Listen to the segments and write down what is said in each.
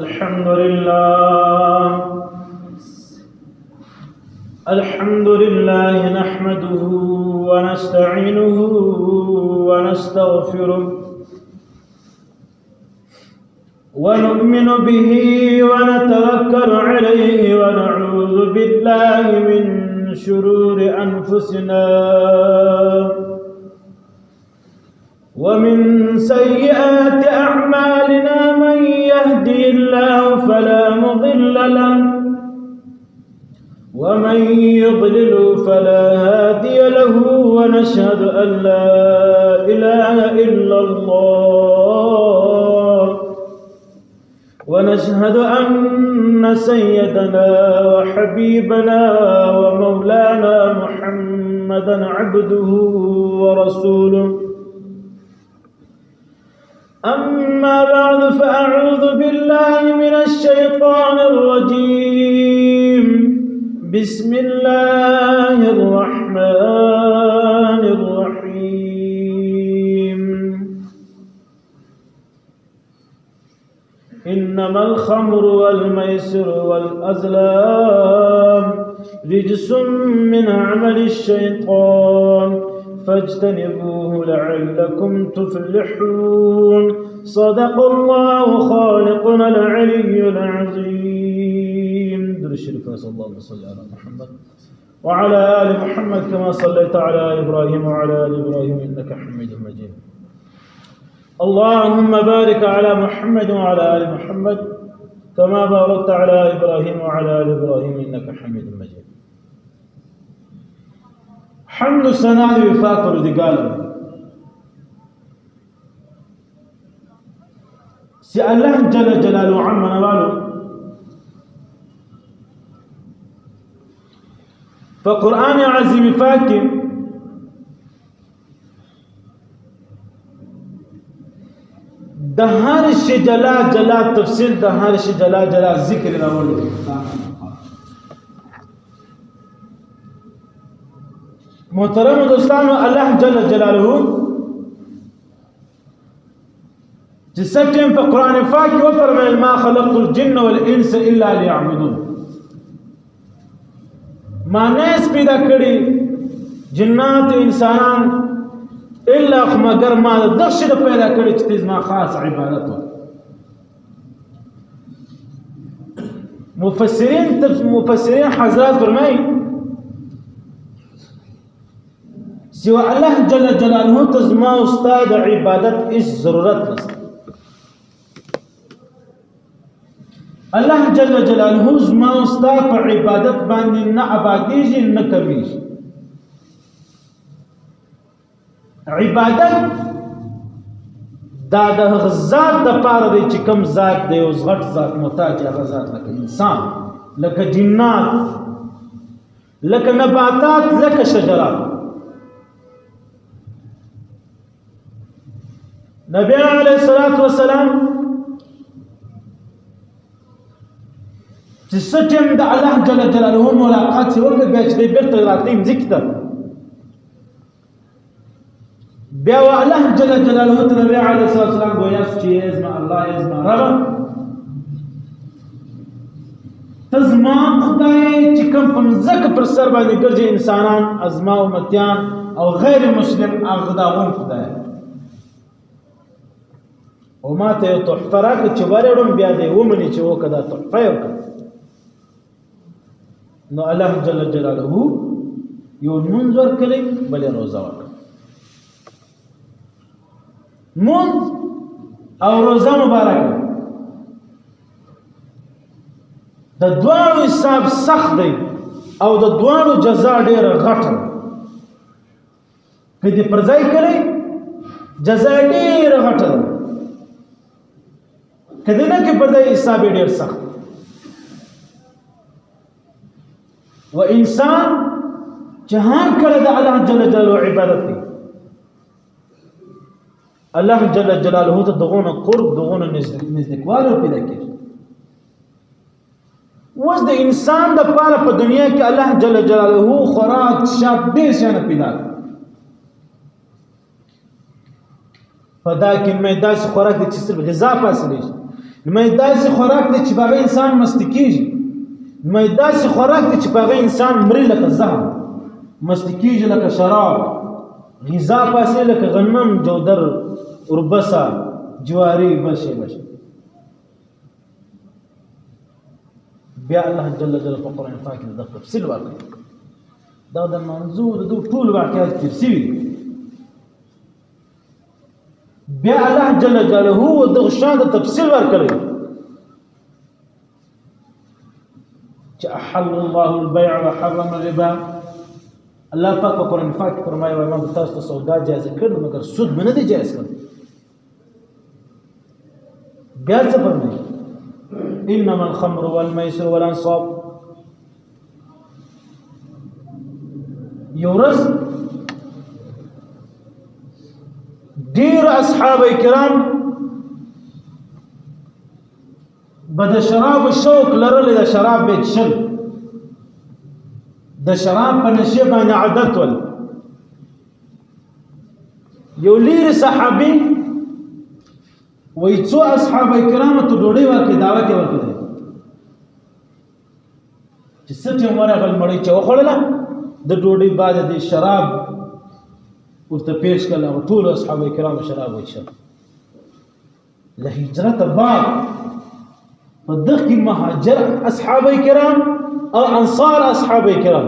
الحمد لله نحمده ونستعينه ونستغفره ونؤمن به ونتوكل عليه ونعوذ بالله من شرور أنفسنا ومن سيئات أعمالنا من يهدي الله فلا مضل له ومن يضلل فلا هادي له ونشهد أن لا إله إلا الله ونشهد أن سيدنا وحبيبنا ومولانا محمدا عبده ورسوله أما بعد فأعوذ بالله من الشيطان الرجيم بسم الله الرحمن الرحيم إنما الخمر والميسر والأزلام رجس من عمل الشيطان فاجتنبوه لعلكم تفلحون صدق الله خالقنا العلي العظيم. در الشريف صلى الله عليه على محمد وعلى آل محمد كما صليت على إبراهيم وعلى آل إبراهيم إنك حميد مجيد. اللهم بارك على محمد وعلى آل محمد كما باركت على إبراهيم وعلى آل إبراهيم إنك حميد مجيد. حمد الثناء وفاق ردقال سي الله جل جلاله عما نواله فقرآن عظيم فاكر دهار الشجلا جلا تفسير دهار الشجلا جلا ذكر نواله محترم دوستانو الله جل جلاله جسدهم في قرآن فاك وفرمائے ما خلقت الجن والانس الا ليعبدون ما نیس پیدا کری جنات انسانان الا مگر ما دخشد پیدا کری چیز ما خاص عبادت ہو. مفسرین حضرات فرمائے سوى الله جل جلاله تزما استاد عبادت اس ضرورت نست. الله جل جلاله زما استاد عبادت باندې نه آبادیږي نه کمیږي. عبادت دا د ذات د پاره دی چې کوم ذات دی او غټ ذات محتاج هغه ذات لکه انسان لکه جنات لکه نباتات لکه شجرات. نبی علیہ الصلوۃ والسلام چې ستیم د الله جل جلاله ملاقات سی وکړ بیا چې بیرته راتیم ذکر بیا الله جل جلاله ته نبی علیہ الصلوۃ والسلام گویا چې ازما الله ازما رب تزما خدای چې کوم پمزک پر سر باندې ګرځي انسانان ازما امتیان او غیر مسلم هغه داون خدای او ما ته تحفه راکړه چې ورېړم بیا دې ومني چې وکړه تحفه وکړه. نو الله جل جلاله یو منځ ورکړي بلې روزه ورکړه. منځ او روزه مبارکه د دواړو حساب سخت دی او د دواړو جزا ډېره غټه که دې پر ځای کړی جزا ډېره غټه ده کدی نه کې پر دې حساب ډېر سخت. و انسان جهان کړه د الله جل جلاله عبادت دی الله جل جلاله ته دغونه قرب دغونه نزدېکوالی پیدا کړي. اوس د انسان د پاره په دنیا کې الله جل جلاله خوراک شاب ډېر شیان پیدا کړي. په دا کې مې داسې خوراک دي چې صرف غذا پاسلی شي مې داسې خوراک دی چې په هغه انسان مستی کېږي، مې داسې خوراک دی چې په هغه انسان مري لکه زهر، مستی کېږي لکه شراب، غذا پاسې لکه غنم، جودر، وربسه، جواري، بشي بشي. بیا الله جل جلاله په قرآن پاک کې د تفصیل ورکړي، دا د منظور د ټول واقعات تیر شوي. بیا الله جل جلاله د شان د تفصیل ورکړي چې احل الله البيع وحرم الربا. الله پاک په قرآن پاک کې فرمایي وايي ما تاسو ته سودا جایز کړل مګر سود نه دی جایز کړ. بیا څه فرمایي انما الخمر والميسر والانصاب. یورز ډیر اصحاب کرام بد شراب شوق لرل، د شراب بیچل، د شراب په نشه باندې عادت ول. یو لیر صحابي وای څو اصحاب کرام ته ډوډۍ ورکړي، دعوت یې ورکړي چې څه ورغل مړی چې وخوړله د ډوډۍ بعد د شراب ورته پیش کړل او ټول اصحاب کرام شراب وڅښل. له هجرت بعد په دغه کې مهاجر اصحاب کرام او انصار اصحاب کرام،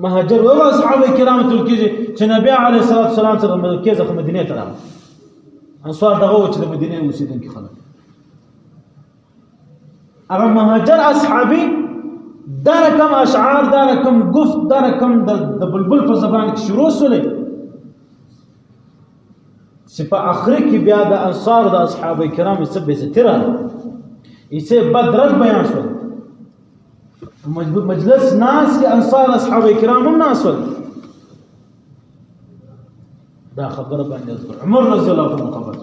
مهاجر او اصحاب کرام ټول کې چې نبی عليه الصلاه والسلام سره مکه څخه مدینه ته راغلل. انصار دغه چې د مدینه اوسیدونکي خلک، هغه مهاجر اصحابي دا رقم اشعار، دا رقم گفت، دا رقم د بلبل په زبان کې شروع سولې چې په آخر کې بیا د انصار د اصحاب کرام څخه بیزتی راغله، یې بد رد بیان شول. مجلس ناس کې انصار اصحاب کرام هم ناس ول. دا خبره باندې عمر رضی الله عنه خبر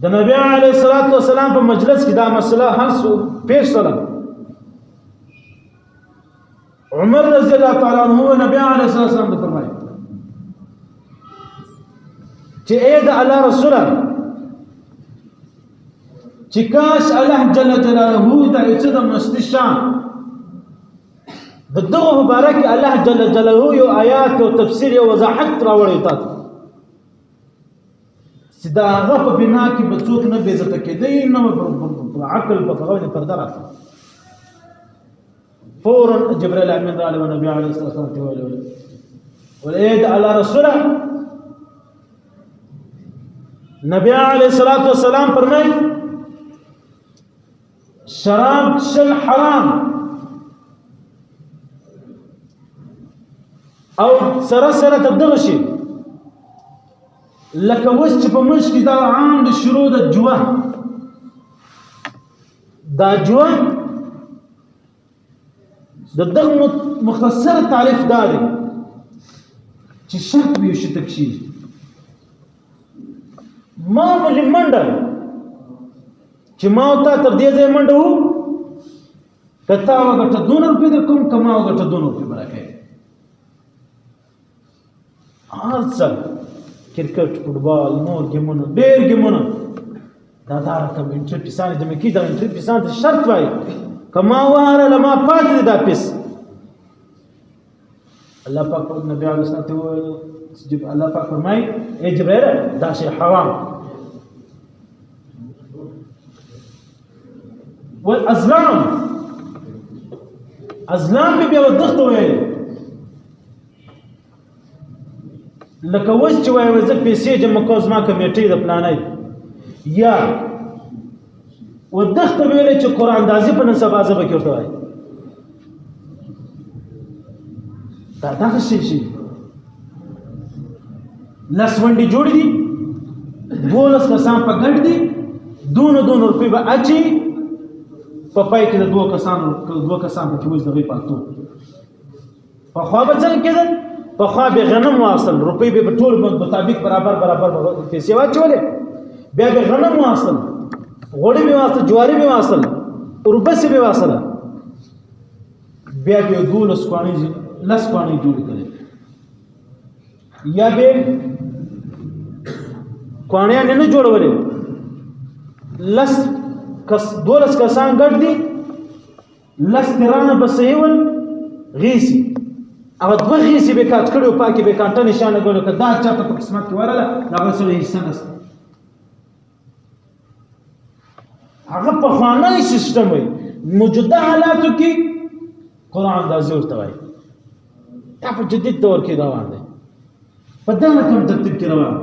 د نبی علیه الصلاۃ والسلام په مجلس کې دا مسله حل پیش شوه. عمر رضی الله تعالی عنہ نبی علیه الصلاۃ والسلام ته فرمایي چې اے د الله رسول چې کاش الله جل جلاله د عزت مستشان د دغه مبارک الله جل جلاله یو آیات او تفسیر او وضاحت راوړی تاسو چې دا هغه په بنا کې به څوک نه بې عزته کېدی، نه په عقل په فغوانې پرده راځي. فورا جبرائیل امین راغلی و نبي علیه الصلاة والسلام ته ویلي ولې د الله رسوله نبي علیه الصلاة والسلام فرمایي شراب څښل حرام او سره سره د دغه شي لکه اوس چې په منځ کې دا عام د شروع د جوه، دا جوه د دغه مختصر تعریف دا دی چې شرط وي شي تکشیر معمولی منډه چې ما او تا تر دې ځای منډه وو که تا وګټه 2 روپۍ در کوم که ما وګټه 2 روپۍ به راکوې. هر څه کرکټ، فوټبال، نور ګیمونه، ډېر ګیمونه دا رقم انټري پیسانې جمع کېږي. دا انټري پیسانې ته شرط وایي که ما وهرله ما پاتې دی دا پیس. الله پاک نبي علیه السلام ته وویل، الله پاک فرمایي ای جبرائیل دا شی حرام. والازلام ازلام بیا ودغته ویل لکه اوس چې وایي زه پیسې جمع کوم زما کمیټې د پلانۍ یا ودغته ویل چې قرآن اندازي په نن سبا زه به کې ورته وایي دا دغه شي لس ونډې جوړې دي 12 کسان په ګډ دي 2 روپۍ به اچي په پای کې د 2 کسان په کې وځي دغې پاتو پخوا به څنګه کېدل پخوا به غنم واخیستل روپۍ به په ټول مطابق برابر پیسې واچولې بیا به غنم واخیستل غوړي به واخیستل جواري به واخیستل وربسې به واخیستله بیا به 12 کوانې 10 کوانې جوړې کړې یا به کوانیان نه جوړولې 12 کسان ګډ دي 10 ترانه بسېول غیسی هغه دوه غیسی به کات کړو پاکي به کانټه نشانه ګورو کدا چاته په قسمت کې ورله هغه سره حصہ نست هغه په خوانای سیستم وي موجوده حالاتو کې قرآن دا زور توای دا په جدید دور کې روان دی په دغه کوم ترتیب کې روان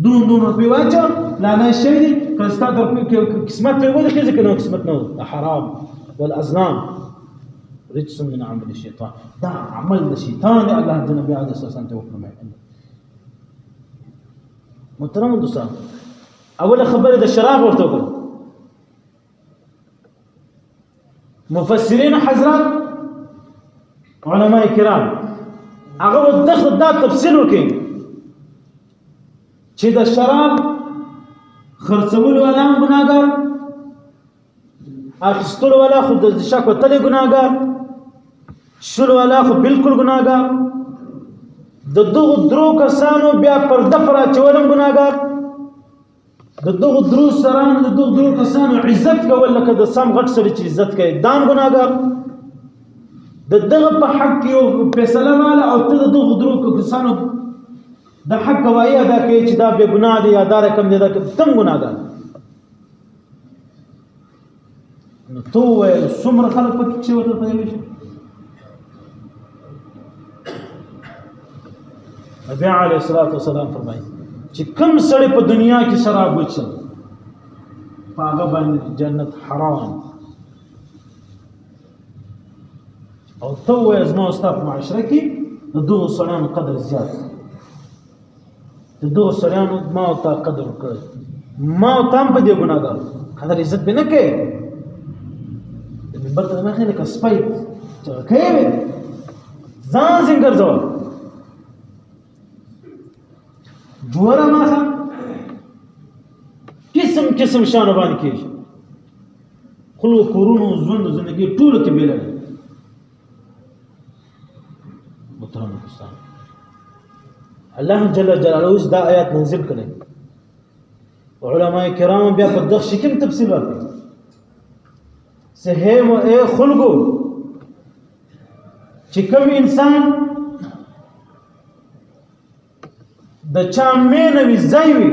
دون په واچو لا نه شي دي کستا د قسمت په وله کې ځکه نو قسمت نو حرام والازلام رجس من عمل الشيطان دا عمل الشيطان الله د نبی عليه الصلاه والسلام ته وکړه محترم دوستان اوله خبره د شراب ورته وکړه مفسرین حضرات علماء کرام هغه دغه دا تفصیل وکړي چې د شراب خرڅول ولا ګناګار اخستول ولا خود د شک وتل ګناګار شول ولا خو بالکل ګناګار د دغه درو کسانو بیا پرده پر اچولم ګناګار د دغه درو سران د دغه درو کسانو عزت کول لکه د سم غټ سره چې عزت کوي دام ګناګار د دغه په حق یو فیصله والا او ته د دغه درو کسانو د حق وایي ادا کوي چې دا به ګناه دي یا دا رقم دي دا تم ګناګار نو تو څومره خلک پکې چې وته پوهیږي نبی علیه الصلاۃ والسلام فرمایي چې کوم سړی په دنیا کې شراب وڅښي هغه باندې جنت حرام او تو زما استاد معاشره کې د دوه سړیانو قدر زیات د دوه سړیانو ما او تا قدر وکړ ما او تام په دې ګناګار قدر عزت به نه کوي د منبر ته نه خلک سپای چې کوي ځان څنګه ځو جوړه ما قسم قسم شانه باندې کېږي خلو کورونو ژوند زندگی ټول کې بیل محترم دوستان الله جل جلاله دا آیات نازل کړي علماء کرام بیا په دغه شکل تفصیل ورکړي سهم اے خلقو چې کوم انسان د چا مینه وي ځای وي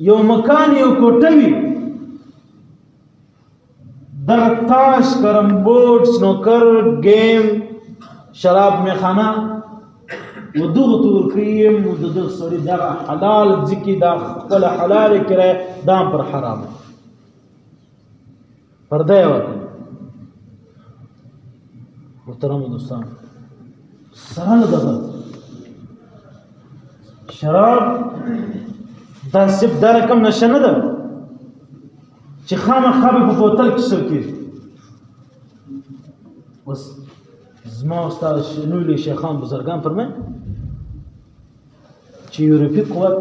یو مکان یو کوټه وي دغه تاش کرم بورډ سنوکر گیم شراب میخانه و دغه تور کریم و دغه سړي دغه حلال ځکه دا خپل حلال کړه دام پر حرام پرده وکړه محترم دوستان سره دغه شراب دا صرف دا رقم نشه نه ده چې خامخا په بوتل کې څه کېږي اوس زما استاد شنولی شیخان بزرگان فرمایي چې یورپي قوت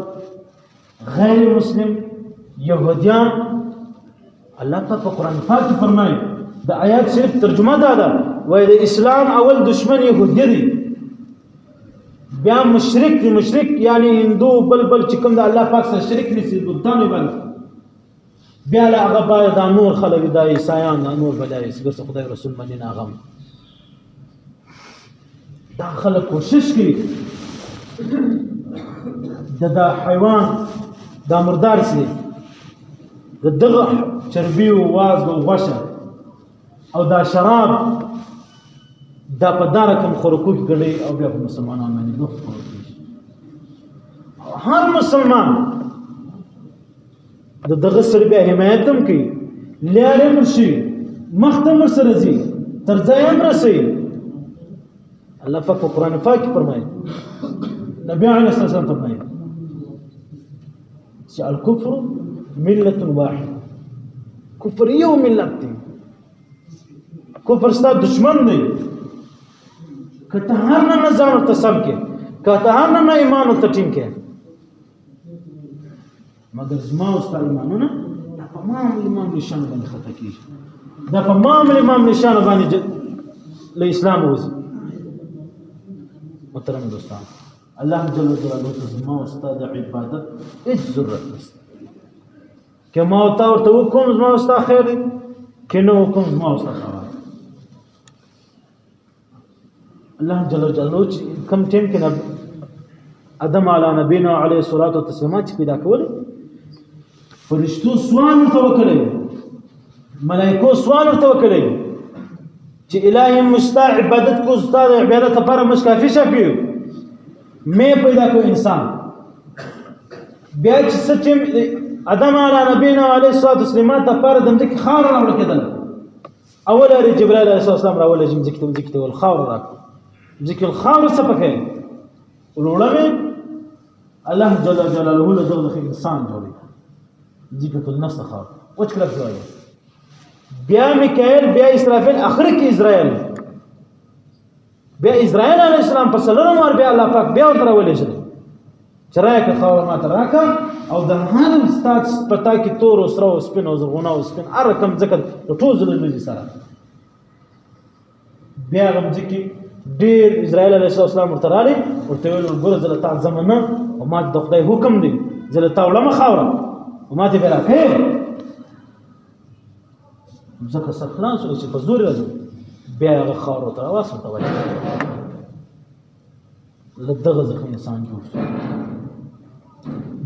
غیر مسلم یهودیان الله پاک په قرآن پاک کې فرمایي د آیات شریف ترجمه دا ده وایي د اسلام اول دشمن یهودی دی بیا مشرک دی مشرک یعنی هندو بل چې کوم د الله پاک سره شریک نشي بوتانو باندې بیا له هغه باید د نور خلک د عیسایان نور بلای څنګه خدای رسول باندې ناغم دا خلک کوشش کوي د حیوان د مردار سي دغه چربي او واز او غوښه او دا شراب دا په دار کوم خورکو کړي او بیا په مسلمانانو باندې دوه کوي هر مسلمان دغه سره بیا حمایت هم کوي لاره مرشي مختم سره زی تر ځای هم رسي الله پاک قرآن پاک فرمایي نبی علیه الصلاه والسلام فرمایي چې الکفر ملت واحد کفر یو ملت دی کفر ستا دشمن دی کته هر نه ځان ته سم کې کته هر نه ایمان ته ټینګ کې مگر زما او ستا ایمانونه دا په معامل امام نشانه باندې خطا کیږي دا په معامل امام نشانه باندې له اسلام وځي محترم دوستان الله جل جلاله ته زما او ستا د عبادت هیڅ ضرورت نشته. که ما او تا ورته وکړم زما او ستا خیر دی، که نه وکړم زما او ستا خبر. الله جل جلاله چې کوم ټیم کې آدم علی نبینا علیه الصلاة والتسلیم چې پیدا کول، فرشتو سوال ورته وکړی، ملائکو سوال ورته وکړی چې الهي مستا عبادت کو ستا د عبادت لپاره مش کافي شفیع مې پیدا کو انسان. بیا چې سچم آدم علی نبینا علیه الصلاة والتسلیم ته پر دمته کې خاور راوړل کېدل. اول جبرائیل علیه السلام راول چې مزکته ول خاور راک ذکر الخاور څه پکې ولوړمه الله جل جلاله له دغه انسان جوړي ذکر النفس خاور وڅ کړه جوړي. بیا میکائیل بیا اسرافیل اخر کې اسرائیل بیا اسرائیل علیه السلام په سلام ور بیا الله پاک بیا ورته ولې شي چرای که خاور ما تراکا او د هر استاد پتا کې تور او سره او سپین او زغونه او سپین ار کم ذکر ټول زلمې سره بیا هم ځکه ډیر اسرائیل علیه السلام ورته راړي ورته ویل ګوره زه تا زمانه او ما د خدای حکم دی زه تا علماء خاوره او ما ته برا کې ځکه سخلان شو چې په زور راځي بیا هغه خاوره ته واسه ته وایي لدغه ځکه انسان جوړ شو.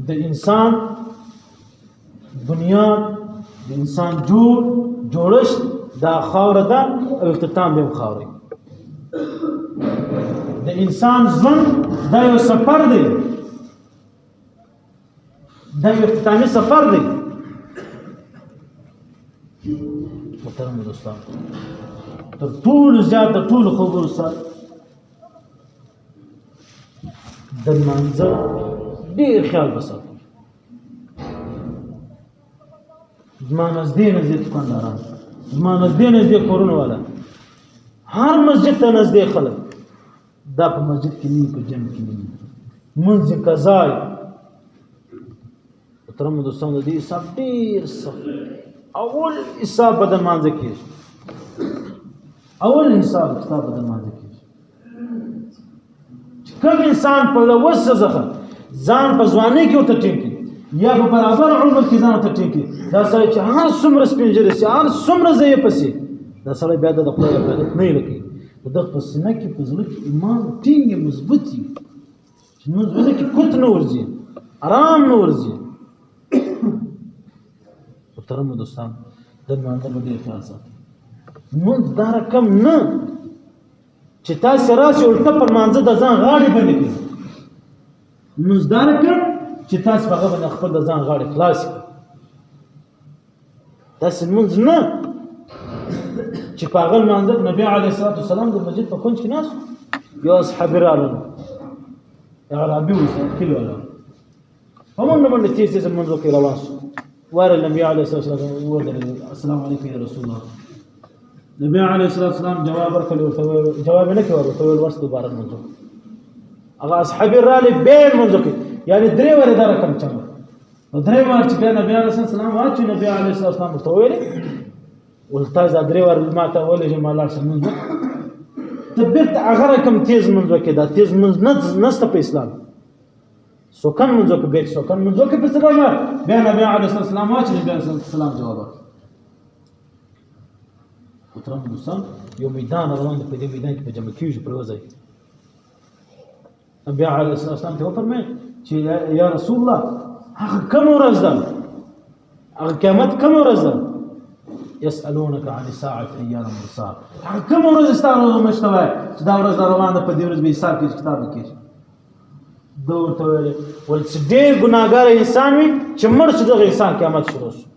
د انسان بنیاد د انسان جوړښت دا خاوره ده او اختتام به خاوري. د انسان ژوند دا یو سفر دی، دا یو اختتامي سفر دی. محترم دوستان، تر ټولو زیات د ټولو خبرو سره د لمانځه ډېر خیال وساتئ. زما نږدې دوکانداران، زما نږدې کورونه والا، هر مسجد ته نږدې خلک دا په مسجد کې نه په جمع کې نه منځ قضای. محترم دوستان، د دې حساب ډېر سخت. اول حساب به د لمانځه کېږي، اول حساب کتاب به د لمانځه کېږي. چې کوم انسان په وسه ځخه ځان په ځوانۍ کې ورته ټینګ کړي یا په برابر عمر کې ځان ورته ټینګ کړي، دا سړی چې هر څومره سپین ږیری شي، هر څومره زه یې پسې، دا سړی بیا د خدای عبادت نه لکي. د دغه په سینه کې په زړه کې ایمان ټینګ مضبوط وي چې موږ زړه کې کوت نه ورځي، آرام نه ورځي. محترم دوستان، د لمانځه به ډېر خیال ساتئ. لمونځ دا رقم نه چې تاسې راسئ الټه پر لمانځه د ځان غاړې بندې کړئ. لمونځ دا رقم چې تاسې په هغه باندې خپل د ځان غاړې خلاصې کړئ. داسې لمونځ نه چې په هغه لمانځه نبي علیه الصلاة والسلام د مسجد په کونج کې ناست یو اصحابي راغلل، اعرابي و کلي والا په منډه منډه تېز تېز لمونځ وکړي روان شو. ورغل نبي عليه الصلاة والسلام ودرېد، السلام علیکم یا رسول الله. نبي عليه الصلاة والسلام جواب ورکړی، ورته جواب یې نه کړی، ورته ویل ورس دوباره لمونځ وکړه. هغه اصحابي راغلی بیا یې لمونځ وکړي، یعنې درې وارې دا رقم چمه. نو درې وار چې بیا نبي عليه الصلاة والسلام واچوي، نبي عليه الصلاة والسلام ورته وویلې ول تاسو دا درې وار ما ته ولېږه ما لاړ شم لمونځ وکړه. ته بېرته هغه رقم تېز لمونځ وکړې. دا تېز لمونځ نشته په اسلام. سوکن منځ وکړه، بیا چې سوکن منځ وکړه پسې راغله بیا نبي علیه السلام واچوي، نبي علیه السلام جواب ورکړي. محترم دوستان، یو میدان روان دی، په دې میدان کې په جمع کېږي پر یوه ځای. نبي علیه السلام ته وفرمایل چې یا رسول الله هغه کومه ورځ ده، هغه قیامت کومه ورځ ده؟ یسألونک عن الساعة ایان مرساها، هغه کومه ورځ ستا ورځ مشته وایي چې دا ورځ روان ده، په دې ورځ به حساب کېږي، کتاب به کېږي. ده ورته ویل ول چې ډېر ګناهګار انسان وي چې مړ شي دغه انسان قیامت شروع شو.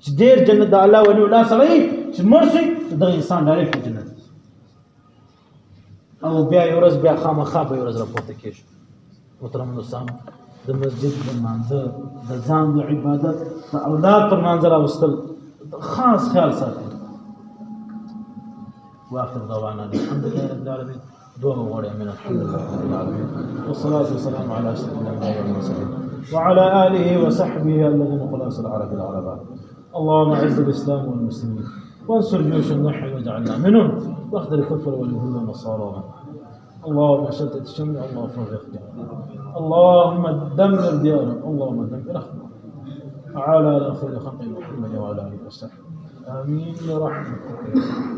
چې ډېر جنت د الله ولي الله سړی چې مړ شي دغه انسان ډایرکټ په جنت ځي. او بیا یو ورځ بیا خامخا به یو ورځ راپورته کېږي. محترم دوستان، د مسجد د لمانځه، د ځان د عبادت، د اولاد پر لمانځه راوستل خاص خیال ساتئ. واخر دعوانا الحمد لله رب العالمين. دعاء وغوري امين الحمد لله رب العالمين، والصلاة والسلام على اشرف الانبياء والمرسلين وعلى اله وصحبه الذين خلص العرب العرباء. اللهم اعز الاسلام والمسلمين وانصر جيوش النحل واجعلنا منهم، واخذل الكفر واليهود والنصارى اللهم شتت الشمل، اللهم فرق جمعنا، اللهم دمر ديارنا، اللهم دمر أخبارنا. على خير خلق محمد وعلى آله وصحبه آمين برحمتك.